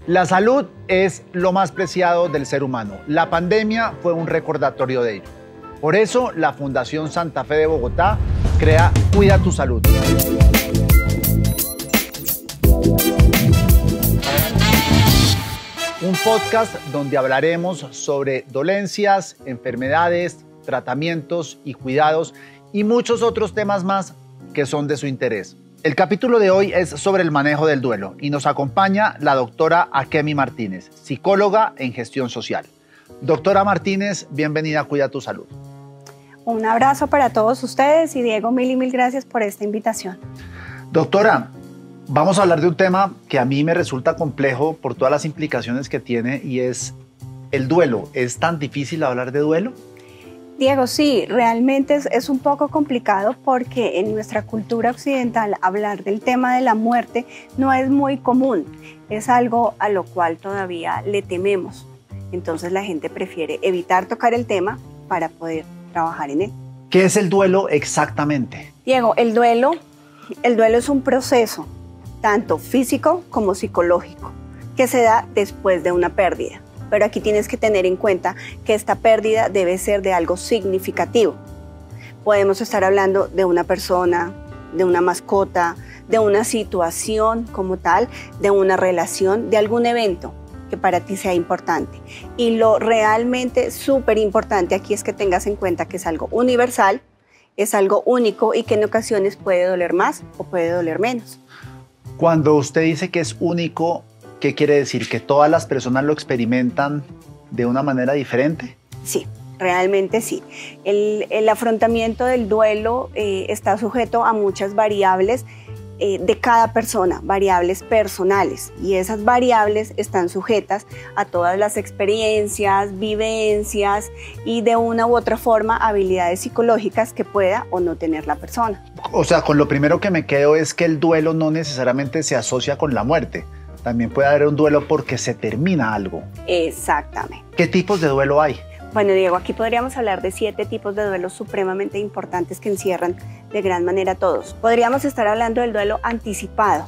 La salud es lo más preciado del ser humano. La pandemia fue un recordatorio de ello. Por eso, la Fundación Santa Fe de Bogotá crea Cuida tu Salud. Un podcast donde hablaremos sobre dolencias, enfermedades, tratamientos y cuidados y muchos otros temas más que son de su interés. El capítulo de hoy es sobre el manejo del duelo y nos acompaña la doctora Akemi Martínez, psicóloga en gestión social. Doctora Martínez, bienvenida a Cuida tu Salud. Un abrazo para todos ustedes y Diego, mil gracias por esta invitación. Doctora, vamos a hablar de un tema que a mí me resulta complejo por todas las implicaciones que tiene y es el duelo. ¿Es tan difícil hablar de duelo? Diego, sí, realmente es un poco complicado porque en nuestra cultura occidental hablar del tema de la muerte no es muy común. Es algo a lo cual todavía le tememos. Entonces la gente prefiere evitar tocar el tema para poder trabajar en él. ¿Qué es el duelo exactamente? Diego, el duelo es un proceso tanto físico como psicológico que se da después de una pérdida. Pero aquí tienes que tener en cuenta que esta pérdida debe ser de algo significativo. Podemos estar hablando de una persona, de una mascota, de una situación como tal, de una relación, de algún evento que para ti sea importante. Y lo realmente súper importante aquí es que tengas en cuenta que es algo universal, es algo único y que en ocasiones puede doler más o puede doler menos. Cuando usted dice que es único, ¿qué quiere decir? ¿Que todas las personas lo experimentan de una manera diferente? Sí, realmente sí. El afrontamiento del duelo está sujeto a muchas variables de cada persona, variables personales, y esas variables están sujetas a todas las experiencias, vivencias y de una u otra forma habilidades psicológicas que pueda o no tener la persona. O sea, con lo primero que me quedo es que el duelo no necesariamente se asocia con la muerte. También puede haber un duelo porque se termina algo. Exactamente. ¿Qué tipos de duelo hay? Bueno, Diego, aquí podríamos hablar de 7 tipos de duelos supremamente importantes que encierran de gran manera todos. Podríamos estar hablando del duelo anticipado.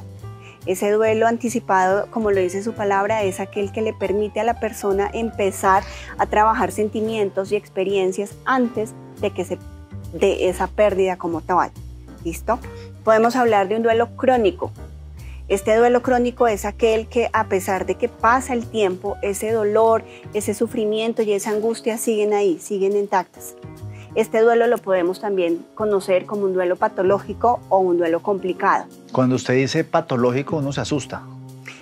Ese duelo anticipado, como lo dice su palabra, es aquel que le permite a la persona empezar a trabajar sentimientos y experiencias antes de esa pérdida como tal. ¿Listo? Podemos hablar de un duelo crónico. Este duelo crónico es aquel que, a pesar de que pasa el tiempo, ese dolor, ese sufrimiento y esa angustia siguen ahí, siguen intactas. Este duelo lo podemos también conocer como un duelo patológico o un duelo complicado. Cuando usted dice patológico, uno se asusta.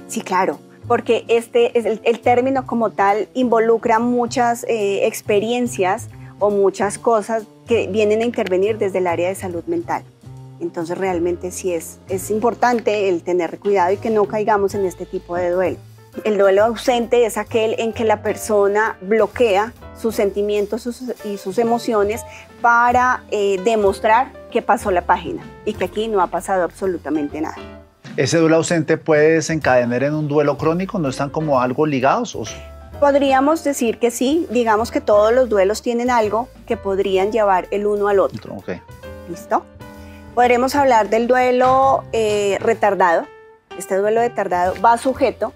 Sí, claro, porque el término como tal involucra muchas experiencias o muchas cosas que vienen a intervenir desde el área de salud mental. Entonces realmente sí es importante el tener cuidado y que no caigamos en este tipo de duelo. El duelo ausente es aquel en que la persona bloquea sus sentimientos y sus emociones para demostrar que pasó la página y que aquí no ha pasado absolutamente nada. ¿Ese duelo ausente puede desencadenar en un duelo crónico? ¿No están como algo ligados? Podríamos decir que sí, digamos que todos los duelos tienen algo que podrían llevar el uno al otro. Okay. ¿Listo? Podremos hablar del duelo retardado. Este duelo retardado va sujeto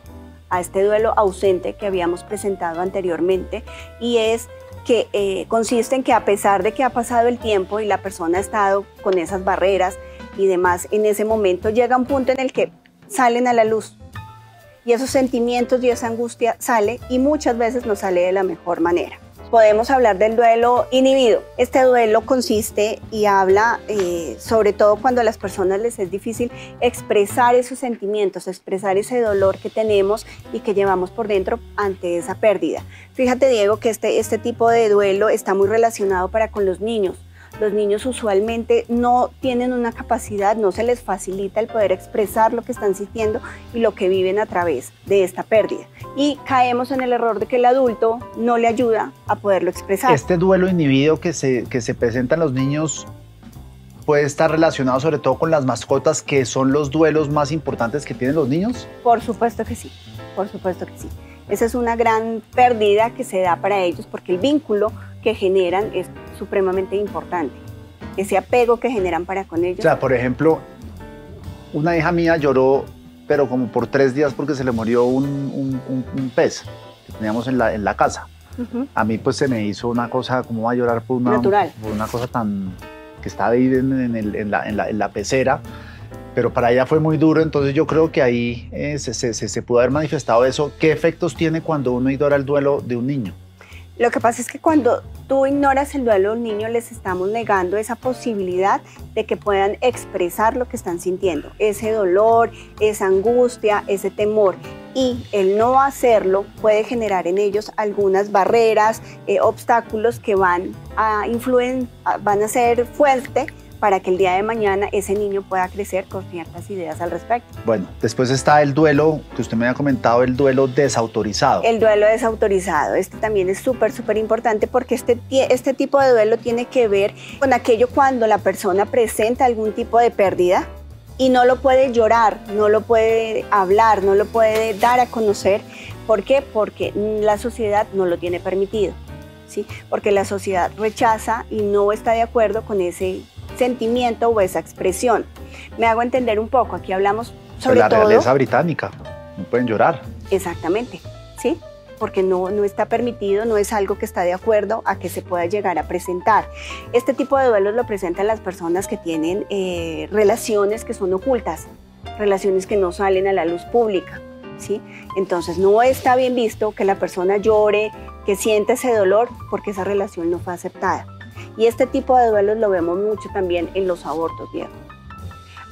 a este duelo ausente que habíamos presentado anteriormente y es que consiste en que a pesar de que ha pasado el tiempo y la persona ha estado con esas barreras y demás, en ese momento llega un punto en el que salen a la luz y esos sentimientos y esa angustia sale y muchas veces no sale de la mejor manera. Podemos hablar del duelo inhibido. Este duelo consiste y habla sobre todo cuando a las personas les es difícil expresar esos sentimientos, expresar ese dolor que tenemos y que llevamos por dentro ante esa pérdida. Fíjate, Diego, que este tipo de duelo está muy relacionado con los niños. Los niños usualmente no tienen una capacidad, no se les facilita el poder expresar lo que están sintiendo y lo que viven a través de esta pérdida. Y caemos en el error de que el adulto no le ayuda a poderlo expresar. ¿Este duelo inhibido que se presenta en los niños puede estar relacionado sobre todo con las mascotas, que son los duelos más importantes que tienen los niños? Por supuesto que sí, por supuesto que sí. Esa es una gran pérdida que se da para ellos porque el vínculo que generan es supremamente importante. Ese apego que generan para con ellos. O sea, por ejemplo, una hija mía lloró pero como por 3 días porque se le murió un pez que teníamos en la casa. A mí pues se me hizo una cosa, como va a llorar por una cosa tan que está ahí en la pecera, pero para ella fue muy duro, entonces yo creo que ahí se pudo haber manifestado eso. ¿Qué efectos tiene cuando uno ignora el duelo de un niño? Lo que pasa es que cuando tú ignoras el duelo de un niño, les estamos negando esa posibilidad de que puedan expresar lo que están sintiendo, ese dolor, esa angustia, ese temor. Y el no hacerlo puede generar en ellos algunas barreras, obstáculos que van a ser fuertes para que el día de mañana ese niño pueda crecer con ciertas ideas al respecto. Bueno, después está el duelo, que usted me había comentado, el duelo desautorizado. El duelo desautorizado, este también es súper importante porque este tipo de duelo tiene que ver con aquello cuando la persona presenta algún tipo de pérdida y no lo puede llorar, no lo puede hablar, no lo puede dar a conocer. ¿Por qué? Porque la sociedad no lo tiene permitido, ¿sí? Porque la sociedad rechaza y no está de acuerdo con ese sentimiento o esa expresión. Me hago entender un poco, aquí hablamos sobre todo... La realeza británica, no pueden llorar. Exactamente, ¿sí? Porque no está permitido, no es algo que está de acuerdo a que se pueda llegar a presentar. Este tipo de duelos lo presentan las personas que tienen relaciones que son ocultas, relaciones que no salen a la luz pública, ¿sí? Entonces no está bien visto que la persona llore, que sienta ese dolor porque esa relación no fue aceptada. Y este tipo de duelos lo vemos mucho también en los abortos, Diego.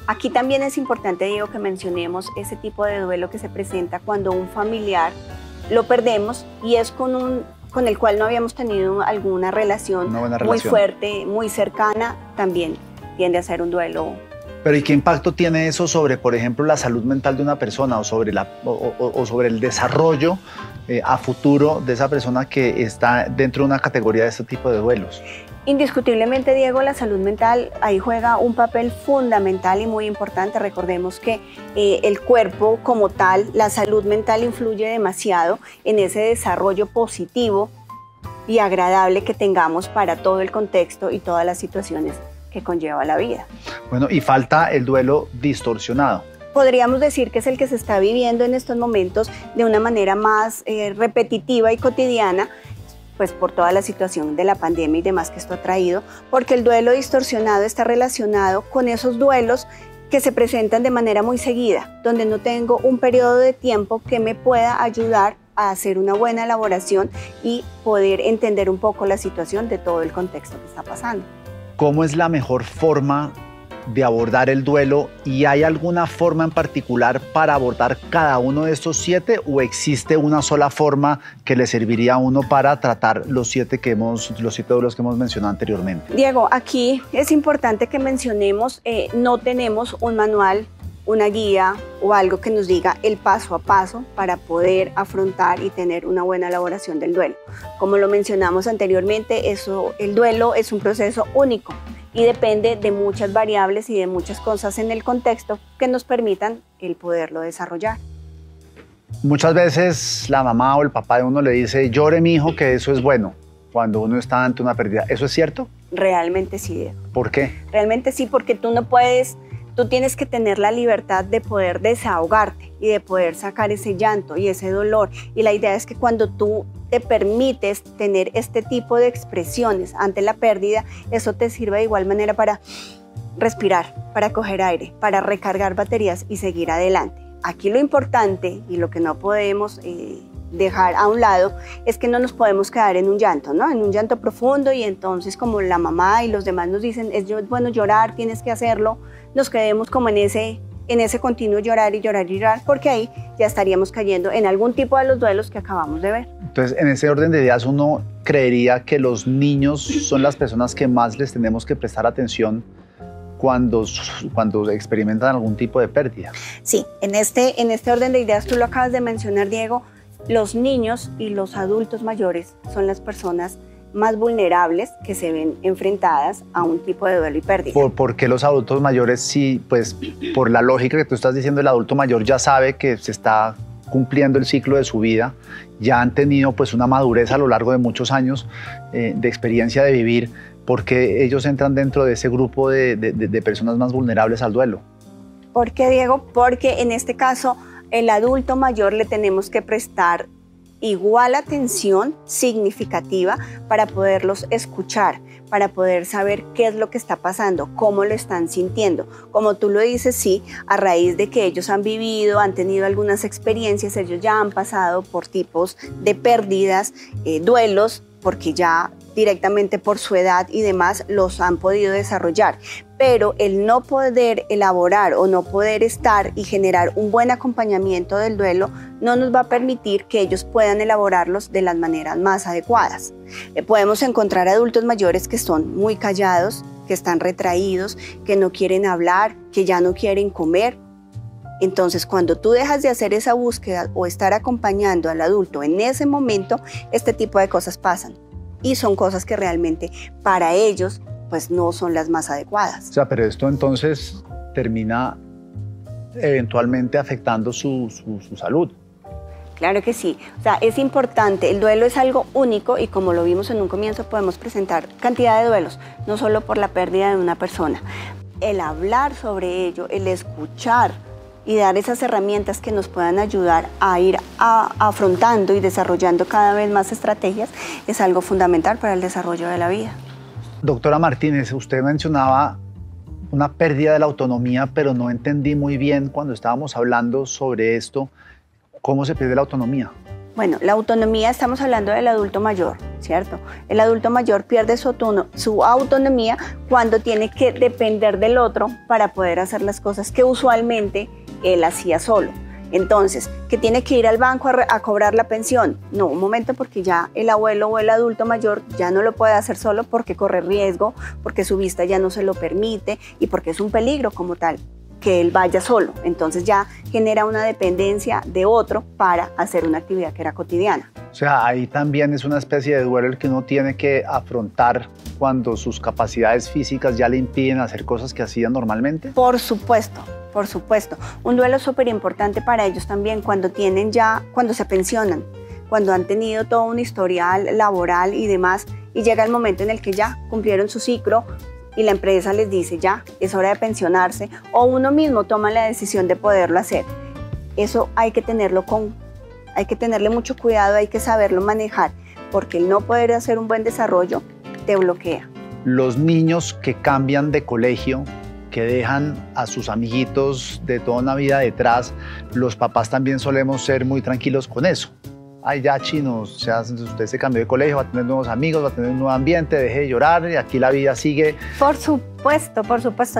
Aquí también es importante, Diego, que mencionemos ese tipo de duelo que se presenta cuando un familiar lo perdemos y es con el cual no habíamos tenido alguna relación muy fuerte, muy cercana, también tiende a ser un duelo. Pero ¿y qué impacto tiene eso sobre, por ejemplo, la salud mental de una persona o sobre el desarrollo a futuro de esa persona que está dentro de una categoría de este tipo de duelos? Indiscutiblemente, Diego, la salud mental ahí juega un papel fundamental y muy importante. Recordemos que el cuerpo como tal, la salud mental influye demasiado en ese desarrollo positivo y agradable que tengamos para todo el contexto y todas las situaciones que conlleva la vida. Bueno, y falta el duelo distorsionado. Podríamos decir que es el que se está viviendo en estos momentos de una manera más repetitiva y cotidiana, pues por toda la situación de la pandemia y demás que esto ha traído, porque el duelo distorsionado está relacionado con esos duelos que se presentan de manera muy seguida, donde no tengo un periodo de tiempo que me pueda ayudar a hacer una buena elaboración y poder entender un poco la situación de todo el contexto que está pasando. ¿Cómo es la mejor forma de abordar el duelo y hay alguna forma en particular para abordar cada uno de estos 7 o existe una sola forma que le serviría a uno para tratar los 7 duelos que hemos mencionado anteriormente? Diego, aquí es importante que mencionemos, no tenemos un manual, una guía o algo que nos diga el paso a paso para poder afrontar y tener una buena elaboración del duelo. Como lo mencionamos anteriormente, el duelo es un proceso único y depende de muchas variables y de muchas cosas en el contexto que nos permitan el poderlo desarrollar. Muchas veces la mamá o el papá de uno le dice, llore mi hijo, que eso es bueno, cuando uno está ante una pérdida. ¿Eso es cierto? Realmente sí, Diego. ¿Por qué? Realmente sí, porque tú tienes que tener la libertad de poder desahogarte y de poder sacar ese llanto y ese dolor. Y la idea es que cuando tú te permites tener este tipo de expresiones ante la pérdida, eso te sirve de igual manera para respirar, para coger aire, para recargar baterías y seguir adelante. Aquí lo importante y lo que no podemos dejar a un lado es que no nos podemos quedar en un llanto, ¿no? En un llanto profundo y entonces como la mamá y los demás nos dicen es bueno llorar, tienes que hacerlo, nos quedemos como en ese continuo llorar y llorar y llorar, porque ahí ya estaríamos cayendo en algún tipo de los duelos que acabamos de ver. Entonces, en ese orden de ideas, uno creería que los niños son las personas que más les tenemos que prestar atención cuando experimentan algún tipo de pérdida. Sí, en este orden de ideas, tú lo acabas de mencionar, Diego, los niños y los adultos mayores son las personas más vulnerables que se ven enfrentadas a un tipo de duelo y pérdida. ¿Por qué los adultos mayores sí? Pues por la lógica que tú estás diciendo, el adulto mayor ya sabe que se está cumpliendo el ciclo de su vida, ya han tenido pues una madurez a lo largo de muchos años de experiencia de vivir, porque ellos entran dentro de ese grupo de personas más vulnerables al duelo. ¿Por qué, Diego? Porque en este caso el adulto mayor le tenemos que prestar igual atención significativa para poderlos escuchar, para poder saber qué es lo que está pasando, cómo lo están sintiendo. Como tú lo dices, sí, a raíz de que ellos han vivido, han tenido algunas experiencias, ellos ya han pasado por tipos de pérdidas, duelos, porque ya directamente por su edad y demás los han podido desarrollar. Pero el no poder elaborar o no poder estar y generar un buen acompañamiento del duelo no nos va a permitir que ellos puedan elaborarlos de las maneras más adecuadas. Podemos encontrar adultos mayores que son muy callados, que están retraídos, que no quieren hablar, que ya no quieren comer. Entonces, cuando tú dejas de hacer esa búsqueda o estar acompañando al adulto en ese momento, este tipo de cosas pasan. Y son cosas que realmente para ellos pues no son las más adecuadas. O sea, pero esto entonces termina eventualmente afectando su salud. Claro que sí. O sea, es importante. El duelo es algo único y como lo vimos en un comienzo, podemos presentar cantidad de duelos, no solo por la pérdida de una persona. El hablar sobre ello, el escuchar y dar esas herramientas que nos puedan ayudar a ir afrontando y desarrollando cada vez más estrategias es algo fundamental para el desarrollo de la vida. Doctora Martínez, usted mencionaba una pérdida de la autonomía, pero no entendí muy bien cuando estábamos hablando sobre esto, ¿cómo se pierde la autonomía? Bueno, la autonomía, estamos hablando del adulto mayor, ¿cierto? El adulto mayor pierde su autonomía cuando tiene que depender del otro para poder hacer las cosas que usualmente él hacía solo. Entonces, que tiene que ir al banco a cobrar la pensión. No, un momento, porque ya el abuelo o el adulto mayor ya no lo puede hacer solo porque corre riesgo, porque su vista ya no se lo permite y porque es un peligro como tal que él vaya solo. Entonces ya genera una dependencia de otro para hacer una actividad que era cotidiana. O sea, ahí también es una especie de duelo el que uno tiene que afrontar cuando sus capacidades físicas ya le impiden hacer cosas que hacía normalmente. Por supuesto. Por supuesto, un duelo súper importante para ellos también cuando se pensionan, cuando han tenido todo un historial laboral y demás, y llega el momento en el que ya cumplieron su ciclo y la empresa les dice ya, es hora de pensionarse, o uno mismo toma la decisión de poderlo hacer. Eso hay que tenerle mucho cuidado, hay que saberlo manejar, porque el no poder hacer un buen desarrollo te bloquea. Los niños que cambian de colegio, que dejan a sus amiguitos de toda una vida detrás, los papás también solemos ser muy tranquilos con eso. Ay, ya chinos, o sea, usted se cambió de colegio, va a tener nuevos amigos, va a tener un nuevo ambiente, deje de llorar y aquí la vida sigue. Por supuesto,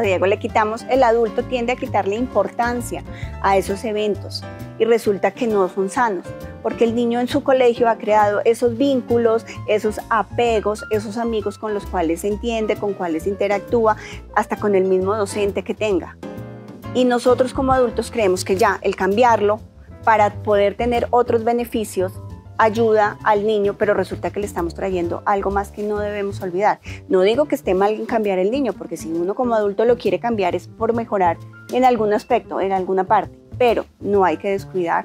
Diego, el adulto tiende a quitarle importancia a esos eventos y resulta que no son sanos, porque el niño en su colegio ha creado esos vínculos, esos apegos, esos amigos con los cuales se entiende, con cuales interactúa, hasta con el mismo docente que tenga. Y nosotros como adultos creemos que ya el cambiarlo para poder tener otros beneficios ayuda al niño, pero resulta que le estamos trayendo algo más que no debemos olvidar. No digo que esté mal en cambiar el niño, porque si uno como adulto lo quiere cambiar es por mejorar en algún aspecto, en alguna parte, pero no hay que descuidar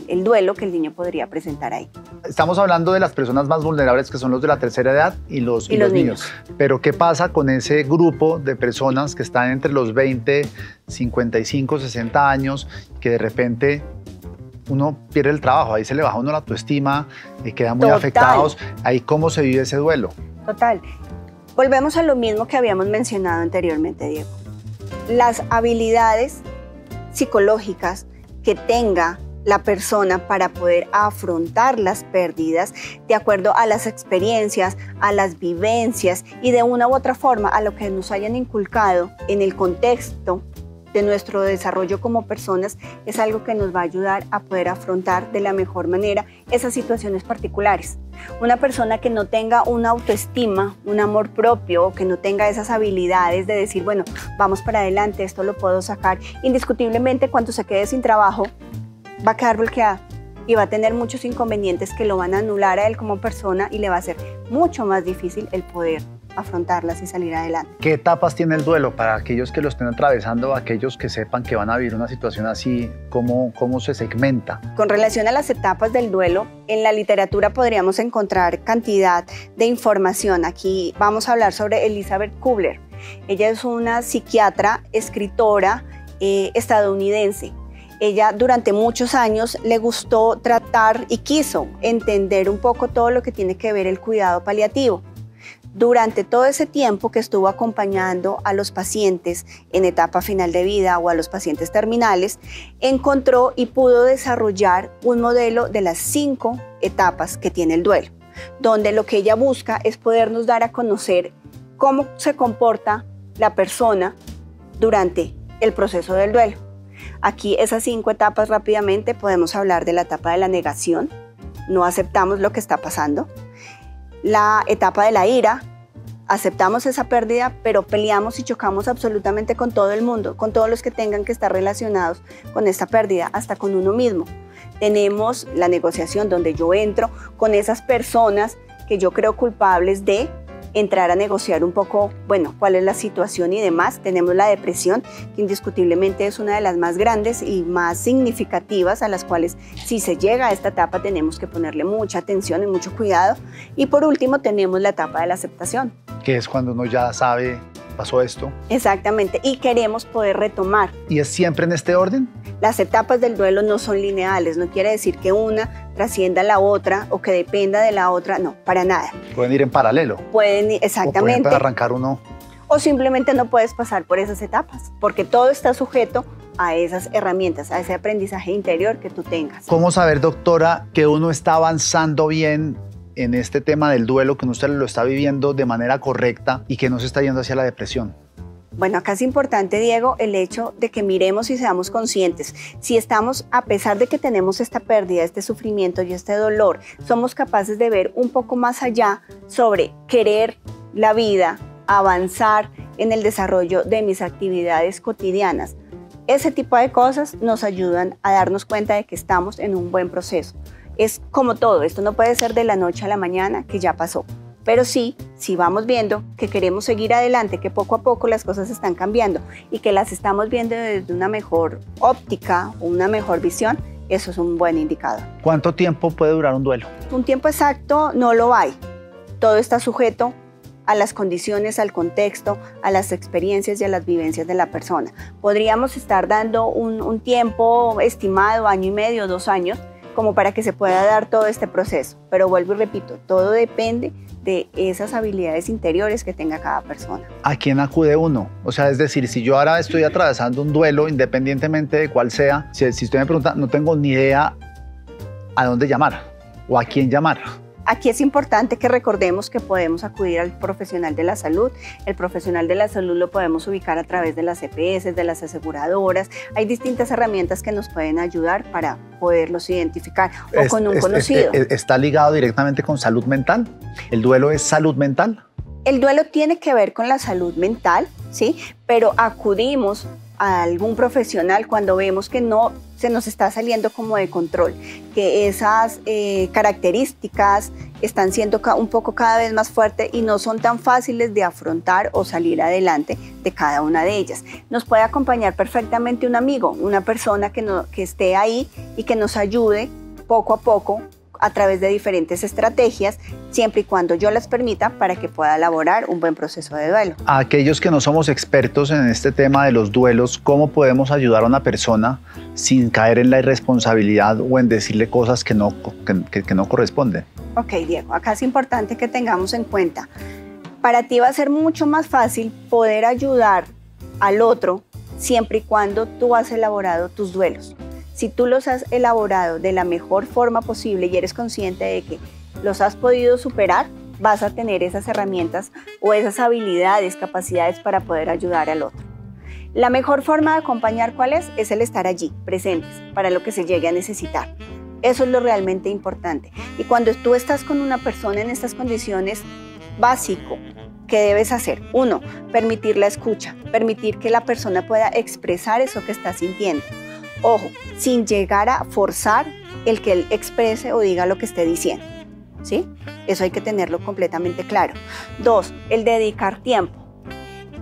el duelo que el niño podría presentar ahí. Estamos hablando de las personas más vulnerables, que son los de la tercera edad y los niños. Pero ¿qué pasa con ese grupo de personas que están entre los 20, 55, 60 años, que de repente uno pierde el trabajo, ahí se le baja a uno la autoestima, quedan muy afectados? Ahí, ¿cómo se vive ese duelo? Total. Volvemos a lo mismo que habíamos mencionado anteriormente, Diego. Las habilidades psicológicas que tenga la persona para poder afrontar las pérdidas de acuerdo a las experiencias, a las vivencias y de una u otra forma a lo que nos hayan inculcado en el contexto de nuestro desarrollo como personas, es algo que nos va a ayudar a poder afrontar de la mejor manera esas situaciones particulares. Una persona que no tenga una autoestima, un amor propio, o que no tenga esas habilidades de decir, bueno, vamos para adelante, esto lo puedo sacar, indiscutiblemente cuando se quede sin trabajo va a quedar bloqueada y va a tener muchos inconvenientes que lo van a anular a él como persona y le va a ser mucho más difícil el poder afrontarlas y salir adelante. ¿Qué etapas tiene el duelo para aquellos que lo estén atravesando, aquellos que sepan que van a vivir una situación así? ¿Cómo se segmenta? Con relación a las etapas del duelo, en la literatura podríamos encontrar cantidad de información. Aquí vamos a hablar sobre Elizabeth Kubler. Ella es una psiquiatra, escritora, estadounidense. Ella durante muchos años le gustó tratar y quiso entender un poco todo lo que tiene que ver el cuidado paliativo. Durante todo ese tiempo que estuvo acompañando a los pacientes en etapa final de vida o a los pacientes terminales, encontró y pudo desarrollar un modelo de las 5 etapas que tiene el duelo, donde lo que ella busca es podernos dar a conocer cómo se comporta la persona durante el proceso del duelo. Aquí esas 5 etapas rápidamente podemos hablar de la etapa de la negación, no aceptamos lo que está pasando. La etapa de la ira, aceptamos esa pérdida, pero peleamos y chocamos absolutamente con todo el mundo, con todos los que tengan que estar relacionados con esta pérdida, hasta con uno mismo. Tenemos la negociación, donde yo entro con esas personas que yo creo culpables de entrar a negociar un poco, bueno, cuál es la situación y demás. Tenemos la depresión, que indiscutiblemente es una de las más grandes y más significativas, a las cuales si se llega a esta etapa tenemos que ponerle mucha atención y mucho cuidado. Y por último tenemos la etapa de la aceptación. Que es cuando uno ya sabe, pasó esto. Exactamente, y queremos poder retomar. ¿Y es siempre en este orden? Las etapas del duelo no son lineales, no quiere decir que una trascienda a la otra o que dependa de la otra, no, para nada. Pueden ir en paralelo. Pueden ir, exactamente. O pueden arrancar uno. O simplemente no puedes pasar por esas etapas, porque todo está sujeto a esas herramientas, a ese aprendizaje interior que tú tengas. ¿Cómo saber, doctora, que uno está avanzando bien en este tema del duelo, que usted lo está viviendo de manera correcta y que no se está yendo hacia la depresión? Bueno, acá es importante, Diego, el hecho de que miremos y seamos conscientes. Si estamos, a pesar de que tenemos esta pérdida, este sufrimiento y este dolor, somos capaces de ver un poco más allá sobre querer la vida, avanzar en el desarrollo de mis actividades cotidianas. Ese tipo de cosas nos ayudan a darnos cuenta de que estamos en un buen proceso. Es como todo, esto no puede ser de la noche a la mañana que ya pasó. Pero sí, si vamos viendo que queremos seguir adelante, que poco a poco las cosas están cambiando y que las estamos viendo desde una mejor óptica o una mejor visión, eso es un buen indicador. ¿Cuánto tiempo puede durar un duelo? Un tiempo exacto no lo hay. Todo está sujeto a las condiciones, al contexto, a las experiencias y a las vivencias de la persona. Podríamos estar dando un tiempo estimado, 1 año y medio, 2 años, como para que se pueda dar todo este proceso. Pero vuelvo y repito, todo depende de esas habilidades interiores que tenga cada persona. ¿A quién acude uno? O sea, es decir, si yo ahora estoy atravesando un duelo, independientemente de cuál sea, si usted me pregunta, no tengo ni idea a dónde llamar o a quién llamar. Aquí es importante que recordemos que podemos acudir al profesional de la salud. El profesional de la salud lo podemos ubicar a través de las EPS, de las aseguradoras. Hay distintas herramientas que nos pueden ayudar para poderlos identificar o con un conocido. ¿Está ligado directamente con salud mental? ¿El duelo es salud mental? El duelo tiene que ver con la salud mental, ¿sí? Pero acudimos a algún profesional cuando vemos que no se nos está saliendo como de control, que esas características están siendo un poco cada vez más fuertes y no son tan fáciles de afrontar o salir adelante de cada una de ellas. Nos puede acompañar perfectamente un amigo, una persona que esté ahí y que nos ayude poco a poco a través de diferentes estrategias, siempre y cuando yo las permita para que pueda elaborar un buen proceso de duelo. A aquellos que no somos expertos en este tema de los duelos, ¿cómo podemos ayudar a una persona sin caer en la irresponsabilidad o en decirle cosas que no corresponden? Ok, Diego, acá es importante que tengamos en cuenta, para ti va a ser mucho más fácil poder ayudar al otro siempre y cuando tú has elaborado tus duelos. Si tú los has elaborado de la mejor forma posible y eres consciente de que los has podido superar, vas a tener esas herramientas o esas habilidades, capacidades para poder ayudar al otro. La mejor forma de acompañar, ¿cuál es? Es el estar allí, presentes, para lo que se llegue a necesitar. Eso es lo realmente importante. Y cuando tú estás con una persona en estas condiciones, básico, ¿qué debes hacer? 1, permitir la escucha, permitir que la persona pueda expresar eso que está sintiendo. Ojo, sin llegar a forzar el que él exprese o diga lo que esté diciendo, ¿sí? Eso hay que tenerlo completamente claro. 2, el dedicar tiempo.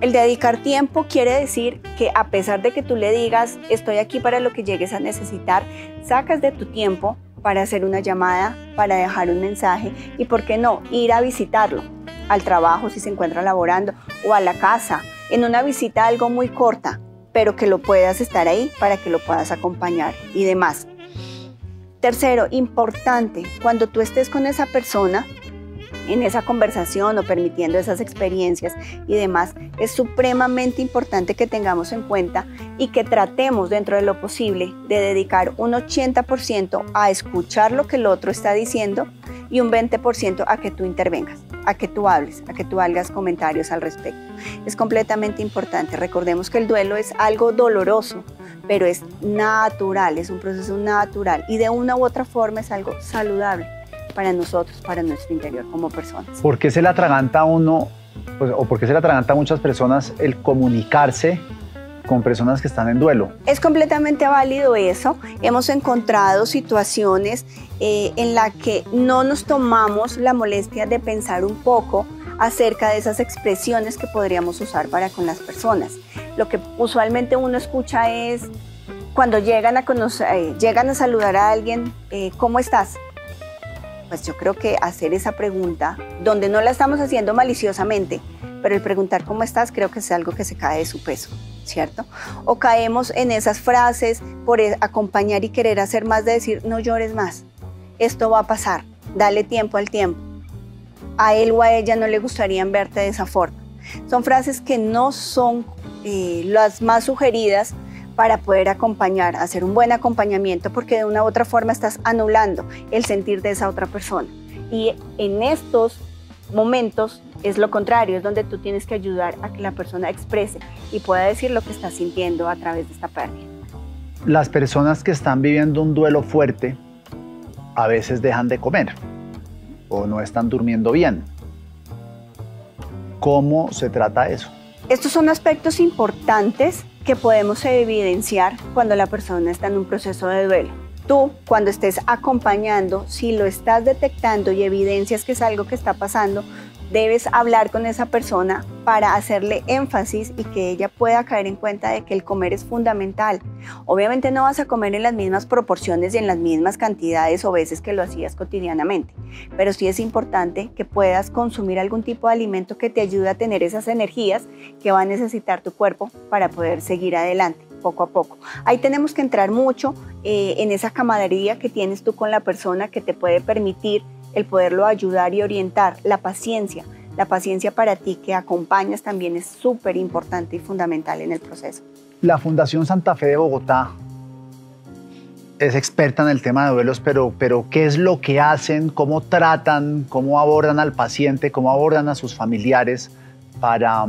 El dedicar tiempo quiere decir que a pesar de que tú le digas, estoy aquí para lo que llegues a necesitar, sacas de tu tiempo para hacer una llamada, para dejar un mensaje y, ¿por qué no?, ir a visitarlo al trabajo si se encuentra laborando o a la casa, en una visita algo muy corta, pero que lo puedas estar ahí para que lo puedas acompañar y demás. Tercero, importante, cuando tú estés con esa persona, en esa conversación o permitiendo esas experiencias y demás, es supremamente importante que tengamos en cuenta y que tratemos dentro de lo posible de dedicar un 80% a escuchar lo que el otro está diciendo y un 20% a que tú intervengas, a que tú hables, a que tú hagas comentarios al respecto. Es completamente importante. Recordemos que el duelo es algo doloroso, pero es natural, es un proceso natural y de una u otra forma es algo saludable para nosotros, para nuestro interior como personas. ¿Por qué se le atraganta a uno, pues, o por qué se le atraganta a muchas personas el comunicarse con personas que están en duelo? Es completamente válido eso. Hemos encontrado situaciones en las que no nos tomamos la molestia de pensar un poco acerca de esas expresiones que podríamos usar para con las personas. Lo que usualmente uno escucha es cuando llegan a saludar a alguien, ¿cómo estás? Pues yo creo que hacer esa pregunta, donde no la estamos haciendo maliciosamente, pero el preguntar cómo estás creo que es algo que se cae de su peso, ¿cierto? O caemos en esas frases por acompañar y querer hacer más, de decir, no llores más, esto va a pasar, dale tiempo al tiempo. A él o a ella no le gustaría verte de esa forma. Son frases que no son las más sugeridas para poder acompañar, hacer un buen acompañamiento, porque de una u otra forma estás anulando el sentir de esa otra persona. Y en estos momentos es lo contrario, es donde tú tienes que ayudar a que la persona exprese y pueda decir lo que está sintiendo a través de esta pérdida. Las personas que están viviendo un duelo fuerte a veces dejan de comer o no están durmiendo bien. ¿Cómo se trata eso? Estos son aspectos importantes que podemos evidenciar cuando la persona está en un proceso de duelo. Tú, cuando estés acompañando, si lo estás detectando y evidencias que es algo que está pasando, debes hablar con esa persona para hacerle énfasis y que ella pueda caer en cuenta de que el comer es fundamental. Obviamente no vas a comer en las mismas proporciones y en las mismas cantidades o veces que lo hacías cotidianamente, pero sí es importante que puedas consumir algún tipo de alimento que te ayude a tener esas energías que va a necesitar tu cuerpo para poder seguir adelante poco a poco. Ahí tenemos que entrar mucho en esa camaradería que tienes tú con la persona, que te puede permitir el poderlo ayudar y orientar. La paciencia para ti que acompañas también es súper importante y fundamental en el proceso. La Fundación Santa Fe de Bogotá es experta en el tema de duelos, pero ¿qué es lo que hacen? ¿Cómo tratan? ¿Cómo abordan al paciente? ¿Cómo abordan a sus familiares para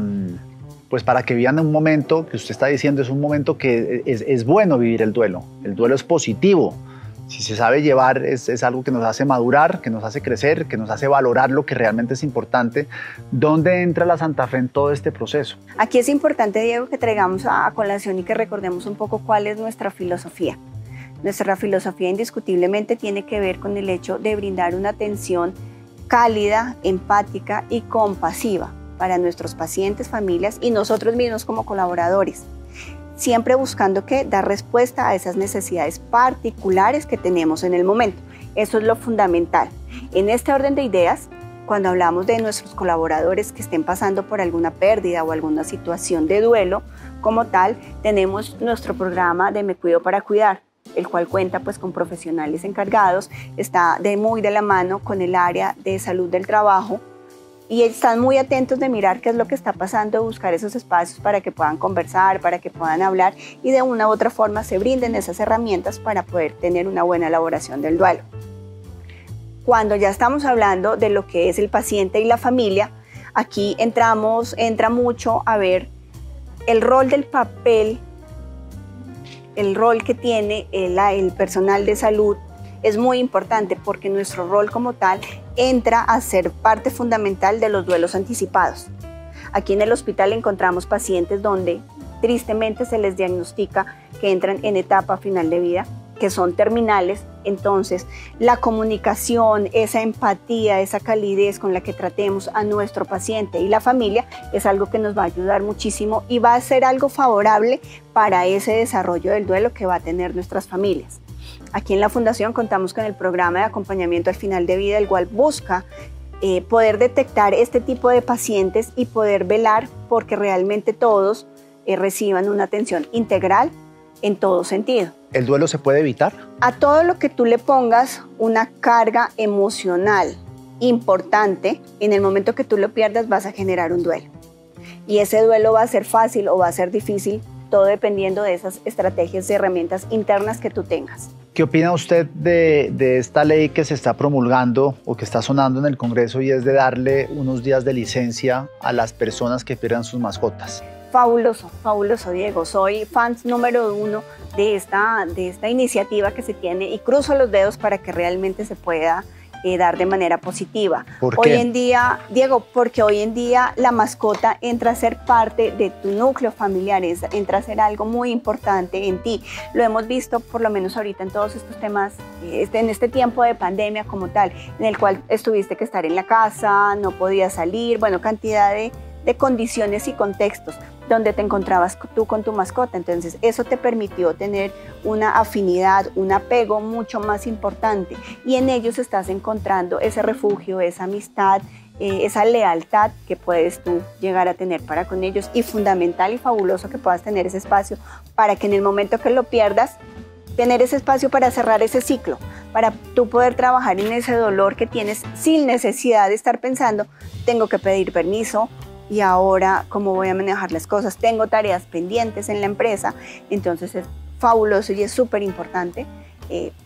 que vivan un momento que usted está diciendo es un momento que es bueno vivir el duelo? El duelo es positivo. Si se sabe llevar, es algo que nos hace madurar, que nos hace crecer, que nos hace valorar lo que realmente es importante. ¿Dónde entra la Santa Fe en todo este proceso? Aquí es importante, Diego, que traigamos a colación y que recordemos un poco cuál es nuestra filosofía. Nuestra filosofía indiscutiblemente tiene que ver con el hecho de brindar una atención cálida, empática y compasiva para nuestros pacientes, familias y nosotros mismos como colaboradores. Siempre buscando dar respuesta a esas necesidades particulares que tenemos en el momento. Eso es lo fundamental. En este orden de ideas, cuando hablamos de nuestros colaboradores que estén pasando por alguna pérdida o alguna situación de duelo, como tal, tenemos nuestro programa de Me Cuido para Cuidar, el cual cuenta pues con profesionales encargados, está muy de la mano con el área de salud del trabajo, y están muy atentos de mirar qué es lo que está pasando, de buscar esos espacios para que puedan conversar, para que puedan hablar y de una u otra forma se brinden esas herramientas para poder tener una buena elaboración del duelo. Cuando ya estamos hablando de lo que es el paciente y la familia, aquí entra mucho a ver el rol del papel, el rol que tiene el personal de salud. Es muy importante porque nuestro rol como tal entra a ser parte fundamental de los duelos anticipados. Aquí en el hospital encontramos pacientes donde tristemente se les diagnostica que entran en etapa final de vida, que son terminales. Entonces, la comunicación, esa empatía, esa calidez con la que tratemos a nuestro paciente y la familia es algo que nos va a ayudar muchísimo y va a ser algo favorable para ese desarrollo del duelo que va a tener nuestras familias. Aquí en la Fundación contamos con el programa de acompañamiento al final de vida, el cual busca poder detectar este tipo de pacientes y poder velar porque realmente todos reciban una atención integral en todo sentido. ¿El duelo se puede evitar? A todo lo que tú le pongas una carga emocional importante, en el momento que tú lo pierdas vas a generar un duelo. Y ese duelo va a ser fácil o va a ser difícil, todo dependiendo de esas estrategias y herramientas internas que tú tengas. ¿Qué opina usted de esta ley que se está promulgando o que está sonando en el Congreso, y es de darle unos días de licencia a las personas que pierdan sus mascotas? Fabuloso, fabuloso, Diego. Soy fan número 1 de esta iniciativa que se tiene y cruzo los dedos para que realmente se pueda dar de manera positiva. ¿Por qué? Hoy en día, Diego, porque hoy en día la mascota entra a ser parte de tu núcleo familiar, entra a ser algo muy importante en ti. Lo hemos visto por lo menos ahorita en todos estos temas, en este tiempo de pandemia como tal, en el cual estuviste que estar en la casa, no podías salir, bueno, cantidad de condiciones y contextos donde te encontrabas tú con tu mascota. Entonces eso te permitió tener una afinidad, un apego mucho más importante, y en ellos estás encontrando ese refugio, esa amistad, esa lealtad que puedes tú llegar a tener para con ellos, y fundamental y fabuloso que puedas tener ese espacio para que en el momento que lo pierdas, tener ese espacio para cerrar ese ciclo, para tú poder trabajar en ese dolor que tienes sin necesidad de estar pensando, tengo que pedir permiso, y ahora cómo voy a manejar las cosas, tengo tareas pendientes en la empresa. Entonces es fabuloso y es súper importante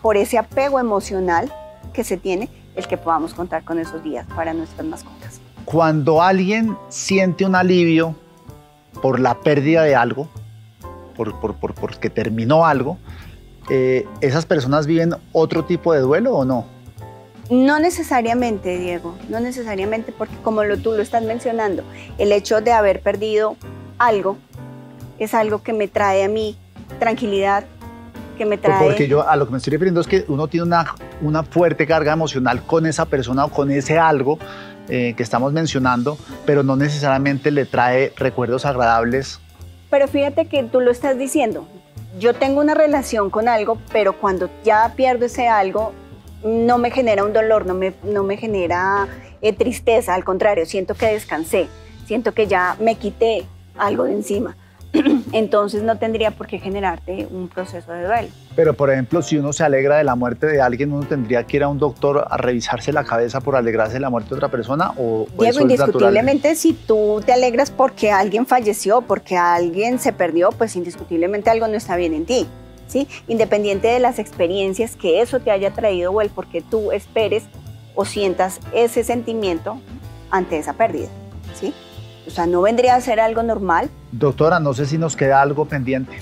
por ese apego emocional que se tiene, el que podamos contar con esos días para nuestras mascotas. Cuando alguien siente un alivio por la pérdida de algo, porque terminó algo, ¿esas personas viven otro tipo de duelo o no? No necesariamente, Diego, no necesariamente, porque como tú lo estás mencionando, el hecho de haber perdido algo es algo que me trae a mí tranquilidad, que me trae... Porque yo a lo que me estoy refiriendo es que uno tiene una fuerte carga emocional con esa persona o con ese algo que estamos mencionando, pero no necesariamente le trae recuerdos agradables. Pero fíjate que tú lo estás diciendo, yo tengo una relación con algo, pero cuando ya pierdo ese algo, no me genera un dolor, no me genera tristeza, al contrario, siento que descansé, siento que ya me quité algo de encima. Entonces no tendría por qué generarte un proceso de duelo. Pero, por ejemplo, si uno se alegra de la muerte de alguien, ¿uno tendría que ir a un doctor a revisarse la cabeza por alegrarse de la muerte de otra persona? ¿O Diego, eso indiscutiblemente, si tú te alegras porque alguien falleció, porque alguien se perdió, pues indiscutiblemente algo no está bien en ti, ¿sí? Independiente de las experiencias que eso te haya traído o el por qué tú esperes o sientas ese sentimiento ante esa pérdida, ¿sí? O sea, no vendría a ser algo normal. Doctora, no sé si nos queda algo pendiente.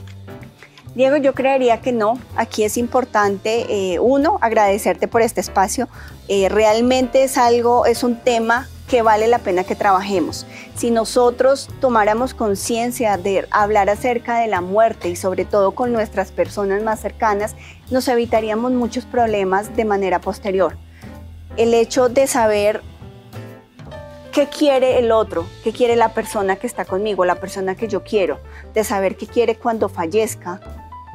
Diego, yo creería que no. Aquí es importante, uno, agradecerte por este espacio. Realmente es un tema que vale la pena que trabajemos. Si nosotros tomáramos conciencia de hablar acerca de la muerte y sobre todo con nuestras personas más cercanas, nos evitaríamos muchos problemas de manera posterior. El hecho de saber qué quiere el otro, qué quiere la persona que está conmigo, la persona que yo quiero, de saber qué quiere cuando fallezca,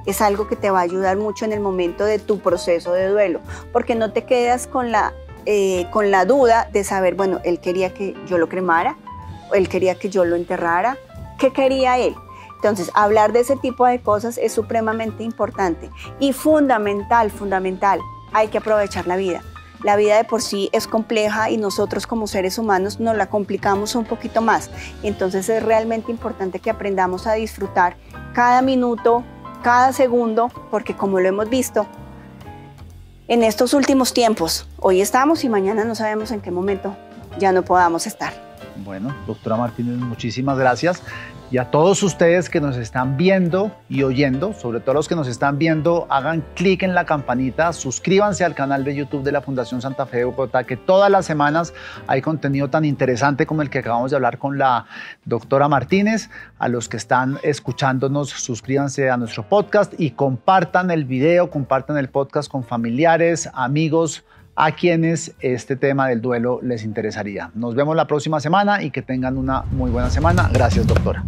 es algo que te va a ayudar mucho en el momento de tu proceso de duelo, porque no te quedas con la duda de saber, bueno, él quería que yo lo cremara, o él quería que yo lo enterrara, ¿qué quería él? Entonces, hablar de ese tipo de cosas es supremamente importante y fundamental, hay que aprovechar la vida. La vida de por sí es compleja y nosotros como seres humanos nos la complicamos un poquito más. Entonces es realmente importante que aprendamos a disfrutar cada minuto, cada segundo, porque como lo hemos visto en estos últimos tiempos, hoy estamos y mañana no sabemos en qué momento ya no podamos estar. Bueno, doctora Martínez, muchísimas gracias. Y a todos ustedes que nos están viendo y oyendo, sobre todo los que nos están viendo, hagan clic en la campanita, suscríbanse al canal de YouTube de la Fundación Santa Fe de Bogotá, que todas las semanas hay contenido tan interesante como el que acabamos de hablar con la doctora Martínez. A los que están escuchándonos, suscríbanse a nuestro podcast y compartan el video, compartan el podcast con familiares, amigos, a quienes este tema del duelo les interesaría. Nos vemos la próxima semana y que tengan una muy buena semana. Gracias, doctora.